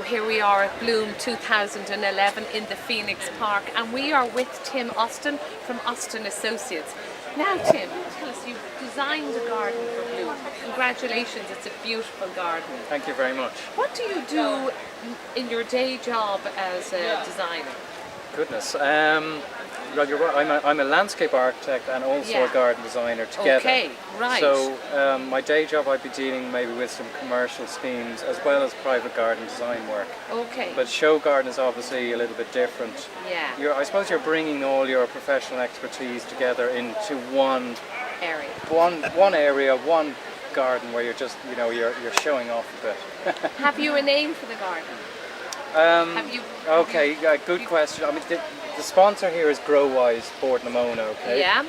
here we are at Bloom 2011 in the Phoenix Park, and we are with Tim Austen from Austen Associates. Now, Tim, tell us, you've designed a garden for Bloom. Congratulations, it's a beautiful garden. Thank you very much. What do you do in your day job as a designer? Goodness. Well, you're right. I'm a landscape architect and also a garden designer together. Okay, right. So my day job, I'd be dealing maybe with some commercial schemes as well as private garden design work. Okay. But show garden is obviously a little bit different. Yeah. I suppose you're bringing all your professional expertise together into one area. One area, one garden where you're just, you're showing off a bit. Have you a name for the garden? Good question. I mean, the sponsor here is Growise, Board-na-Mona, okay? Yeah.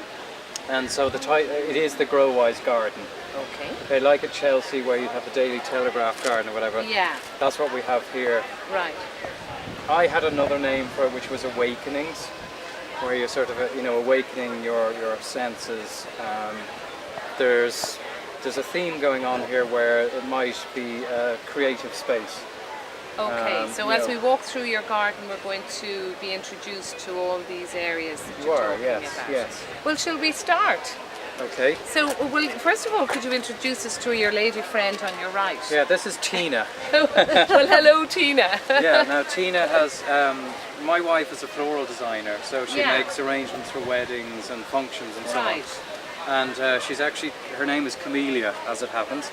And so it is the Growise garden. Okay. Okay, like at Chelsea where you have the Daily Telegraph garden or whatever. Yeah. That's what we have here. Right. I had another name for it, which was Awakenings, where you're sort of, awakening your senses. There's a theme going on here where it might be a creative space. Okay, so as we walk through your garden, we're going to be introduced to all these areas that you're talking about. Yes. Well, shall we start? Okay. So, first of all, could you introduce us to your lady friend on your right? Yeah, this is Tina. Well, hello, Tina. Yeah, now Tina has, my wife is a floral designer, so she makes arrangements for weddings and functions and so on. And her name is Camellia, as it happens.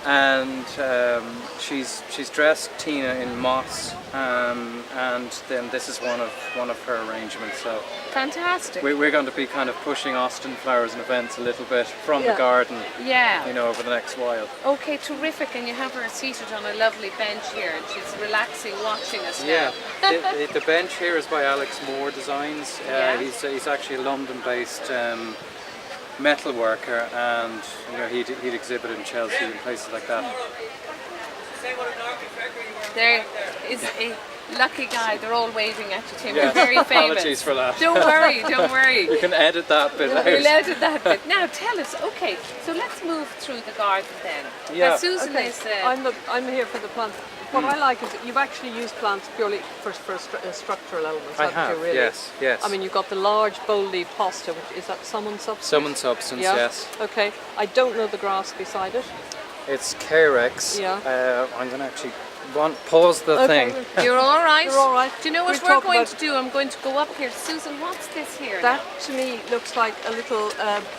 And she's dressed Tina in moss, and then this is one of her arrangements. So fantastic. We're going to be kind of pushing Austen flowers and events a little bit from the garden. Yeah. Over the next while. Okay, terrific. And you have her seated on a lovely bench here, and she's relaxing, watching us now. Yeah. The bench here is by Alex Moore Designs. He's actually a London-based metal worker, and he'd exhibit in Chelsea and places like that. There is a lucky guy. They're all waving at you, Tim. Yeah. You're very famous. Apologies for that. Don't worry. You can edit that bit out. We'll edit that bit. Now tell us. Okay, so let's move through the garden then. Yeah. Now, Susan is. I'm here for the plants. What I like is that you've actually used plants purely for structural elements. I have, you, really? yes. I mean, you've got the large bold leaf hosta, which is that summon substance? Summon substance, yes. Okay, I don't know the grass beside it. It's Carex. Yeah. I'm going to actually pause the thing. You're all right. You're all right. Do you know what we're going to do? I'm going to go up here. Susan, what's this here? That to me looks like a little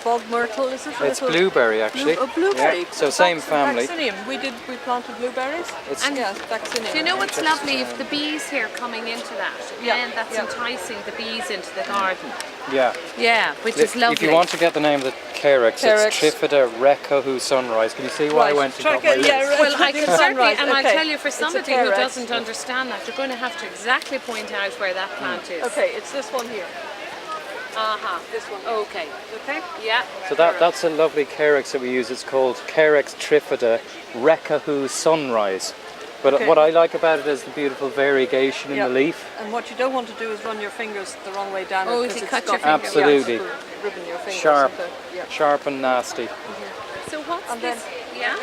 bog myrtle, is it? It's blueberry, actually. Blueberry. Yeah. So same family. Vaccinium. We planted blueberries. Vaccinium. Do you know what's lovely? If the bees here coming into that, again, that's enticing the bees into the garden. Yeah. Yeah, which is lovely. If you want to get the name of the Carex, it's Trifida Rekahu Sunrise. Can you see why I went to got my list? Well, I can certainly, and I'll tell you, for It's somebody who doesn't understand that, you're going to have to exactly point out where that plant is. Okay, it's this one here. This one. Okay. Okay? Yeah. So that's a lovely Carex that we use. It's called Carex Trifida Rekahu Sunrise. But what I like about it is the beautiful variegation in the leaf. And what you don't want to do is run your fingers the wrong way down. If you cut your fingers. Absolutely. Ribbon your fingers. Sharp and nasty. So what's this? Yeah?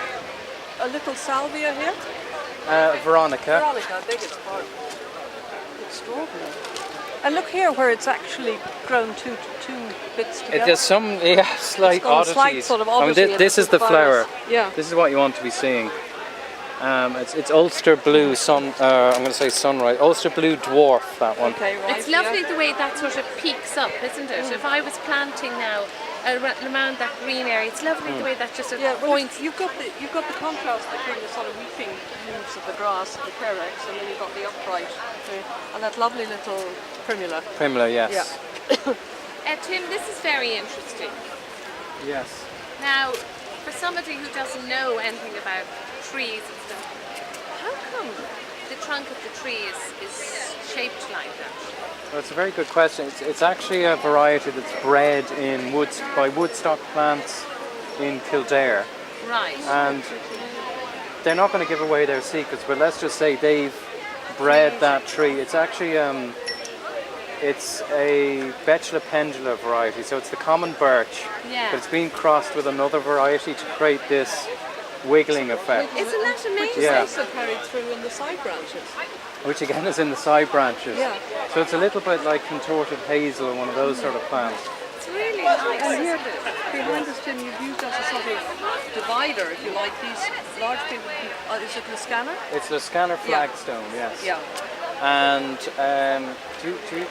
A little salvia here. Veronica. I beg its pardon. Extraordinary. And look here where it's actually grown two bits together. There's some slight oddities. Slight sort of oddity this is the flower. Yeah. This is what you want to be seeing. It's Ulster Blue I'm going to say Sunrise. Ulster Blue Dwarf, that one. Okay, right. It's lovely the way that sort of peaks up, isn't it? If I was planting now around that green area, it's lovely the way that just points. You've got the contrast between the sort of weeping leaves of the grass and the Carex, and then you've got the upright, and that lovely little primula. Primula, yes. Yeah. Tim, this is very interesting. Yes. Now, for somebody who doesn't know anything about trees and stuff, how come the trunk of the tree is shaped like that? Well, it's a very good question. It's actually a variety that's bred by woodstock plants in Kildare. Right. And they're not going to give away their secrets, but let's just say they've bred that tree. It's actually it's a Betula pendula variety, so it's the common birch, but it's been crossed with another variety to create this wiggling effect, Isn't that amazing? Yeah. Also carried through in the side branches. which again is in the side branches. Yeah. So it's a little bit like contorted hazel or one of those sort of plants. It's really nice. And here behind us, Jim, you've used as a sort of divider, if you like, these large people. Is it the scanner? It's the scanner flagstone, yes. Yeah. And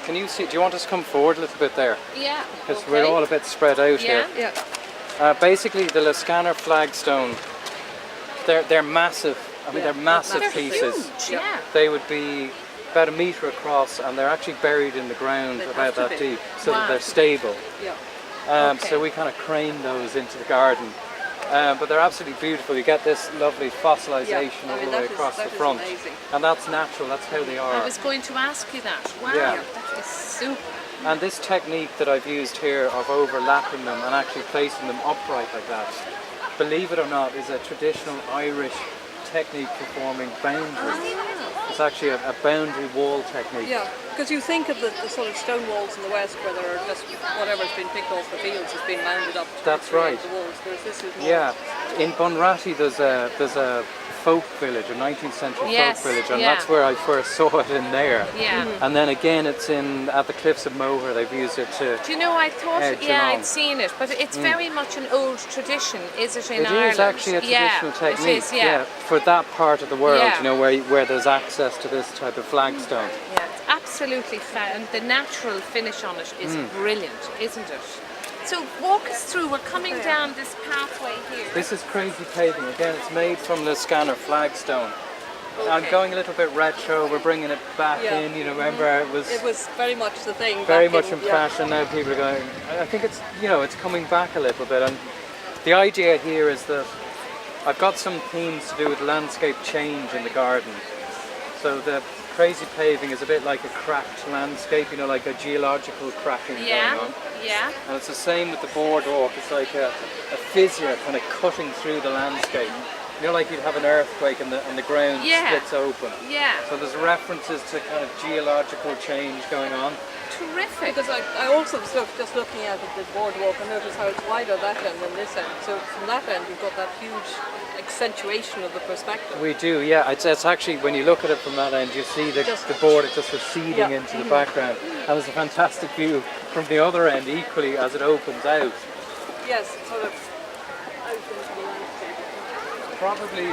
can you see? Do you want us to come forward a little bit there? Yeah. Because we're all a bit spread out here. Yeah. Basically, the Lascana flagstone, they're massive. I mean, they're massive They're pieces. huge, yeah. They would be about a metre across, and they're actually buried in the ground They'd about have to that be. deep, so Wow. that they're stable. Yeah. So we kind of crane those into the garden. But they're absolutely beautiful. You get this lovely fossilization Yeah, I all mean, the way that is- across that the is front. amazing. And that's natural, that's how they are. I was going to ask you that. Wow, Yeah. that is super. And this technique that I've used here of overlapping them and actually placing them upright like that, believe it or not, is a traditional Irish technique for forming boundaries. It's actually a boundary wall technique. Yeah, because you think of the sort of stone walls in the west where there are just whatever's been picked off the fields has been mounded up. to That's create right. The walls, whereas this is more. Yeah, in Bunratty there's a folk village, a 19th century Yes, folk village, and yeah. that's where I first saw it in there. Yeah. And then again, it's at the Cliffs of Moher. They've used it to. Do you know, I thought, Edge yeah, along. I'd seen it, but it's very much an old tradition, is it, in It Ireland? is actually a traditional yeah, technique. It is, yeah. for that part of the world, Yeah. you know, where there's access to this type of flagstone. Yeah, it's absolutely and the natural finish on it is brilliant, isn't it? So walk us through, we're coming down this pathway here. This is crazy paving. Again, it's made from the Scanner flagstone. I'm Okay. going a little bit retro. We're bringing it back Yeah. in. You know, remember it was very much the thing. very back much in yeah. fashion. Now people are going. I think it's it's coming back a little bit. And the idea here is that I've got some themes to do with landscape change in the garden. So the crazy paving is a bit like a cracked landscape. You know, like a geological cracking Yeah, going on. yeah. And it's the same with the boardwalk. It's like a fissure kind of cutting through the landscape. You know, like you'd have an earthquake and the ground Yeah. splits open. Yeah, So there's references to kind of geological change going on. terrific. Because I also was just looking at the boardwalk and noticed how it's wider that end than this end. So from that end you've got that huge accentuation of the perspective. We do, yeah. It's actually, when you look at it from that end, you see the board just receding Yeah. into the background. And there's a fantastic view from the other end equally as it opens out. Yes, it's sort of out into the landscape. Probably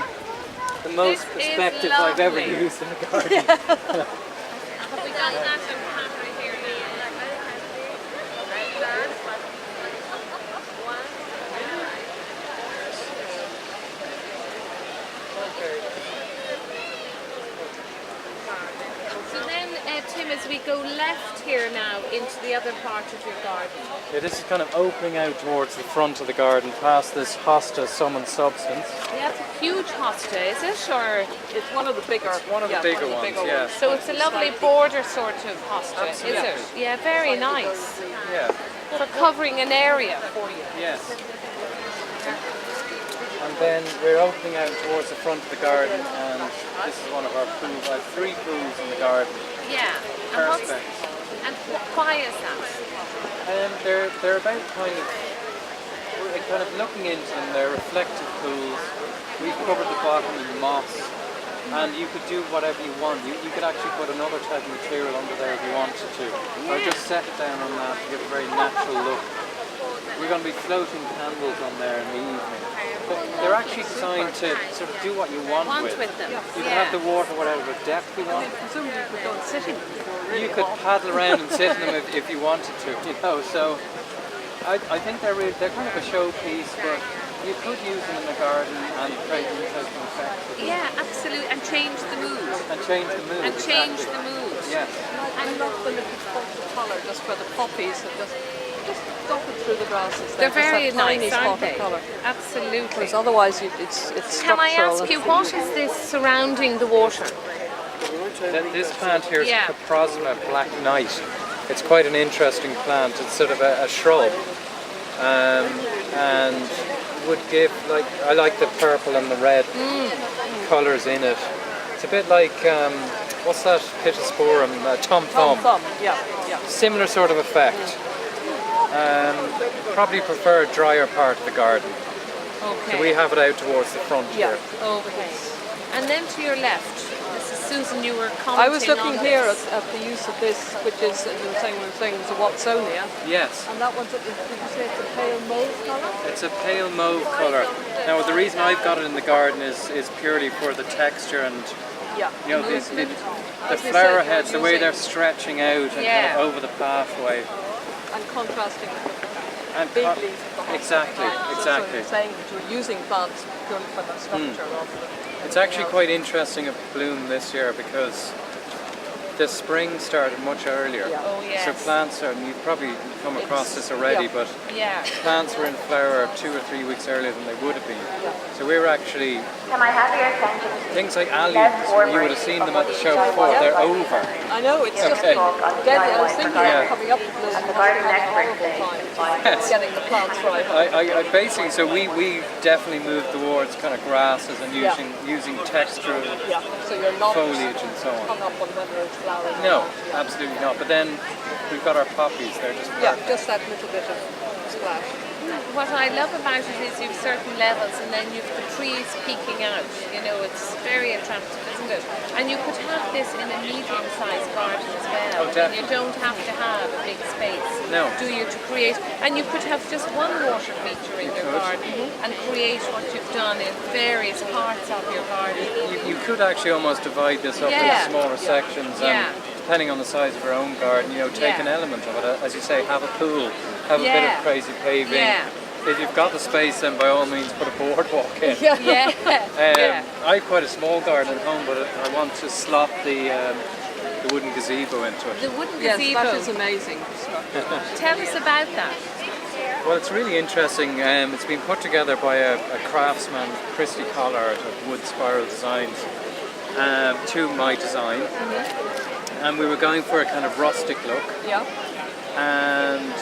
the most This is perspective I've ever lovely. used in the garden. Have we got that on camera here So then, Tim, as we go left here now into the other part of your garden. Yeah, this is kind of opening out towards the front of the garden, past this hosta sum and substance. Yeah, it's a huge hosta, is it? Or It's one of the bigger. one of the bigger ones, yeah. so it's a lovely border sort of hosta, is it? Absolutely. Yeah, very nice. Yeah, For covering an area for you. yes. And then we're opening out towards the front of the garden, and this is one of our pools. I have 3 pools in the garden. Yeah. And, Perspex. why is that? They're about we're kind of looking into them. They're reflective pools. We've covered the bottom in moss, and you could do whatever you want. You could actually put another type of material under there if you wanted to, or just set it down on that to give a very natural look. We're going to be floating candles on there in the evening. But they're actually designed to sort of do what you want, Want with. with them. You can have the water whatever depth you want. Presumably you could go and sit in them. You could paddle around and sit in them if you wanted to, you know. So I think they're kind of a showpiece, but you could use them in the garden and create an interesting effect with them. Yeah, absolutely. And change the mood. And change the mood. And change exactly. the mood. Yes. I love the little spot of colour just where the poppies have just dotted through the grasses. They're Just that very tiny nice, spot aren't of they? colour. Absolutely. Because otherwise it's Can I structural. ask you, what is this surrounding the water? This plant here is Yeah. Caprosma Black Knight. It's quite an interesting plant. It's sort of a shrub, and would give I like the purple and the red colours in it. It's a bit like what's that Pittosporum? Tom Thumb. Yeah. Similar sort of effect. Probably prefer a drier part of the garden. Okay. So we have it out towards the front Yeah. here. Okay. And then to your left, this is Susan, you were commenting I was looking on here this. at the use of this, which is, as you were saying, it was a Watsonia. Yes. And that one's, did you say it's a pale mauve colour? It's a pale mauve colour. Now the reason I've got it in the garden is purely for the texture and Yeah. you know the As you flower said, heads, the way using- they're stretching out and Yeah. kind of over the pathway. And contrasting with And the big co- leaves of the exactly, hospital. exactly. So you're saying that you're using plants purely for their structure rather than... It's actually quite interesting of bloom this year because the spring started much earlier. Yeah. Oh, yes. So plants are, and you've probably come across this already, yeah. but Yeah. plants were in flower 2 or 3 weeks earlier than they would have been. So we were actually, Can I have your attention? things like alliums, you would have seen them at the show before, they're over. I know, it's just Okay. deadly. I was thinking Yeah. of coming up with this and garden having a expert horrible time Yes. getting the plants right. I basically, so we definitely moved towards kind of grasses and Yeah. using textural Yeah, so you're not foliage and so on. hung up on whether it's flowering or No, not. Yeah. absolutely not. But then we've got our poppies, they're just Yeah, perfect. just that little bit of splash. What I love about it is you've certain levels and then you've the trees peeking out. You know, it's very attractive, isn't it? And you could have this in a medium-sized garden as well. Oh, And definitely. you don't have to have a big space, No. do you, to create? And you could have just one water feature in your could. garden and create what you've done in various parts of your garden. You could actually almost divide this up Yeah. into smaller sections and Yeah. depending on the size of your own garden, you know, take Yeah. an element of it. As you say, have a pool, have a bit Yeah. of crazy paving. Yeah. If you've got the space, then by all means put a boardwalk in. Yeah. Yeah. Yeah. I have quite a small garden at home, but I want to slot the wooden gazebo into it. The wooden Yes, gazebo. that is amazing. Tell us about that. Well, it's really interesting. It's been put together by a craftsman, Christy Collard of Wood Spiral Designs, to my design. And we were going for a kind of rustic look. Yeah. And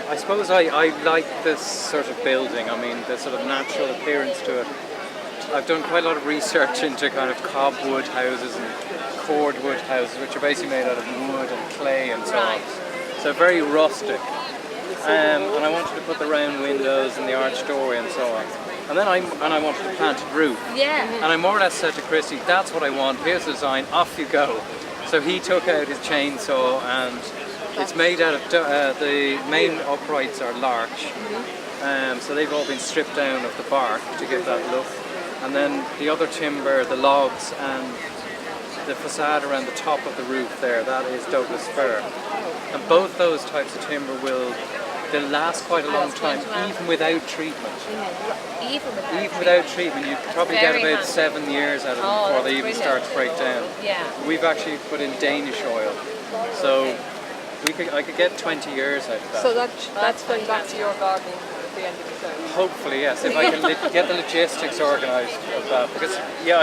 I suppose I like this sort of building. I mean, the sort of natural appearance to it. I've done quite a lot of research into kind of cobwood houses and cordwood houses, which are basically made out of wood and clay and so Right. on. So very rustic. And I wanted to put the round windows and the arched doorway and so on. And then I wanted a planted roof. Yeah. And I more or less said to Christy, that's what I want, here's the design, off you go. So he took out his chainsaw and it's made out of, the main uprights are larch. So they've all been stripped down of the bark to give that look. And then the other timber, the logs and the facade around the top of the roof there, that is Douglas fir. And both those types of timber they'll last quite a long time, even without treatment. Even without treatment, you probably get very about handy. 7 years out of them Oh, before that's they even brilliant. start to break down. Yeah. We've actually put in Danish oil, so I could get 20 years out of that. So that's going back to your garden at the end of the show. Hopefully, yes, if I can get the logistics organised of that, because yeah,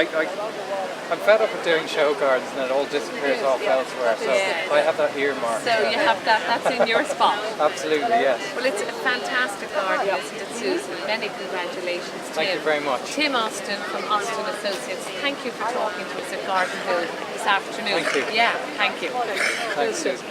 I'm fed up with doing show gardens and it all disappears off elsewhere. So Yeah. I have that earmarked. So you have that's in your spot. Absolutely, yes. Well, it's a fantastic garden, isn't it, Susan? Many congratulations, Tim. Thank you very much. Tim Austen from Austen Associates. Thank you for talking to us at Garden Hill this afternoon. Thank you. Yeah, thank you. Thanks, Susan.